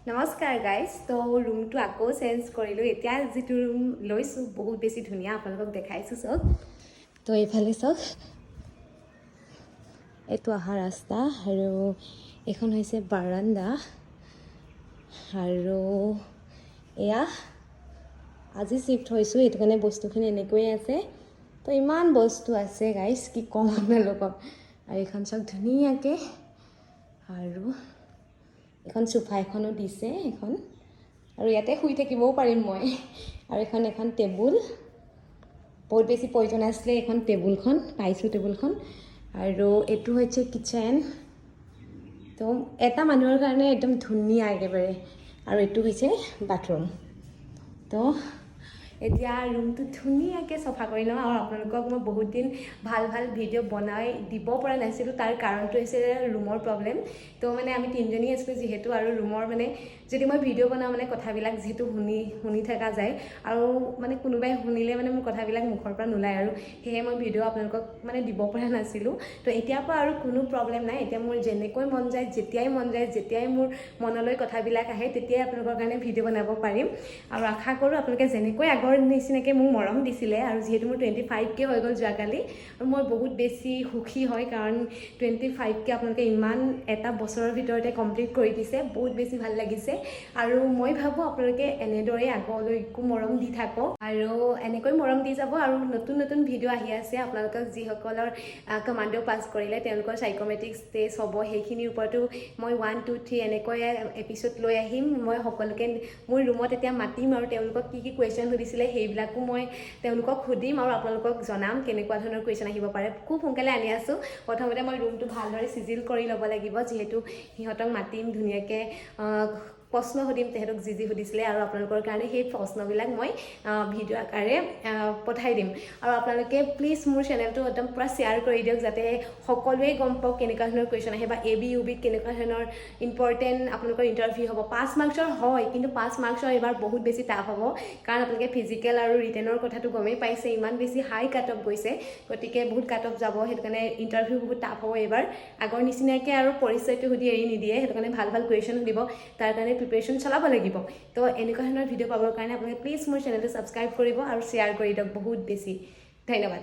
নমস্কাৰ গাইজ তো ৰুমটো আকৌ চেঞ্জ কৰিলোঁ এতিয়া যিটো ৰুম লৈছোঁ বহুত বেছি ধুনীয়া আপোনালোকক দেখাইছোঁ চাওক তো এইফালে চাওক এইটো অহা ৰাস্তা আৰু এখন হৈছে বাৰান্দা আৰু এয়া আজি শিফ্ট হৈছোঁ এইটো কাৰণে বস্তুখিনি এনেকৈয়ে আছে তো ইমান বস্তু আছে গাইজ কি ক'ম আপোনালোকক আৰু এইখন চাওক ধুনীয়াকৈ আৰু এখন সোফা এখনো দিছে এখন আৰু ইয়াতে শুই থাকিবও পাৰিম মই আৰু এখন টেবুল বহুত বেছি প্ৰয়োজন আছিলে এখন টেবুলখন পাইছোঁ টেবুলখন আৰু এইটো হৈছে কিচেন তো এটা মানুহৰ কাৰণে একদম ধুনীয়া একেবাৰে আৰু এইটো হৈছে বাথৰুম তো এতিয়া ৰুমটো ধুনীয়াকৈ চফা কৰি লওঁ আৰু আপোনালোকক মই বহুত দিন ভাল ভিডিঅ' বনাই দিব পৰা নাছিলোঁ তাৰ কাৰণটো হৈছে ৰুমৰ প্ৰব্লেম তো মানে আমি তিনিজনী আছিলোঁ যিহেতু আৰু ৰুমৰ মানে যদি মই ভিডিঅ' বনাওঁ মানে কথাবিলাক যিহেতু শুনি থকা যায় আৰু মানে কোনোবাই শুনিলে মানে মোৰ কথাবিলাক মুখৰ পৰা নোলায় আৰু সেয়ে মই ভিডিঅ' আপোনালোকক মানে দিব পৰা নাছিলোঁ তো এতিয়াৰ পৰা আৰু কোনো প্ৰব্লেম নাই এতিয়া মোৰ যেনেকৈ মন যায় যেতিয়াই মোৰ মনলৈ কথাবিলাক আহে তেতিয়াই আপোনালোকৰ কাৰণে ভিডিঅ' বনাব পাৰিম আৰু আশা কৰোঁ আপোনালোকে যেনেকৈ আগৰ নিচিনাকৈ মোক মৰম দিছিলে আৰু যিহেতু মোৰ 25K হৈ গ'ল যোৱাকালি আৰু মই বহুত বেছি সুখী হয় কাৰণ 25K আপোনালোকে ইমান এটা বছৰৰ ভিতৰতে কমপ্লিট কৰি দিছে বহুত বেছি ভাল লাগিছে আৰু মই ভাবোঁ আপোনালোকে এনেদৰে আগলৈকো মৰম দি থাকক আৰু এনেকৈ মৰম দি যাব আৰু নতুন ভিডিঅ' আহি আছে আপোনালোকক যিসকলৰ কমাণ্ডো পাছ কৰিলে তেওঁলোকৰ সাইকোমেট্ৰিক্স টেষ্ট হ'ব সেইখিনিৰ ওপৰতো মই 1, 2, 3 এনেকৈ এপিছ'ড লৈ আহিম মই সকলোকে মোৰ ৰুমত এতিয়া মাতিম আৰু তেওঁলোকক কি কুৱেশ্যন সুধিছিলে সেইবিলাকো মই তেওঁলোকক সুধিম আৰু আপোনালোকক জনাম কেনেকুৱা ধৰণৰ কুৱেশ্যন আহিব পাৰে খুব সোনকালে আনি আছোঁ প্ৰথমতে মই ৰুমটো ভালদৰে চিজিল কৰি ল'ব লাগিব যিহেতু সিহঁতক মাতিম ধুনীয়াকৈ প্ৰশ্ন সুধিম তেহেঁতক যি সুধিছিলে আৰু আপোনালোকৰ কাৰণে সেই প্ৰশ্নবিলাক মই ভিডিঅ' আকাৰে পঠাই দিম আৰু আপোনালোকে প্লিজ মোৰ চেনেলটো একদম পূৰা শ্বেয়াৰ কৰি দিয়ক যাতে সকলোৱে গম পাওক কেনেকুৱা ধৰণৰ কুৱেশ্যন আহে বা AB UBত কেনেকুৱা ধৰণৰ ইম্পৰ্টেণ্ট আপোনালোকৰ ইণ্টাৰভিউ হ'ব 5 মাৰ্কছৰ হয় কিন্তু 5 মাৰ্কছৰ এইবাৰ বহুত বেছি টাফ হ'ব কাৰণ আপোনালোকে ফিজিকেল আৰু ৰিটেনৰ কথাটো গমেই পাইছে ইমান বেছি হাই কাট অফ গৈছে গতিকে বহুত কাট অফ যাব সেইটো কাৰণে ইণ্টাৰভিউ বহুত টাফ হ'ব এইবাৰ আগৰ নিচিনাকৈ আৰু পৰিচয়টো সুধি এৰি নিদিয়ে সেইটো কাৰণে ভাল কুৱেশ্যন সুধিব তাৰ কাৰণে প্ৰিপেৰেশ্যন চলাব লাগিব তো এনেকুৱা ধৰণৰ ভিডিঅ' পাবৰ কাৰণে আপোনালোকে প্লিজ মোৰ চেনেলটো ছাবস্ক্ৰাইব কৰিব আৰু শ্বেয়াৰ কৰি দিয়ক বহুত বেছি ধন্যবাদ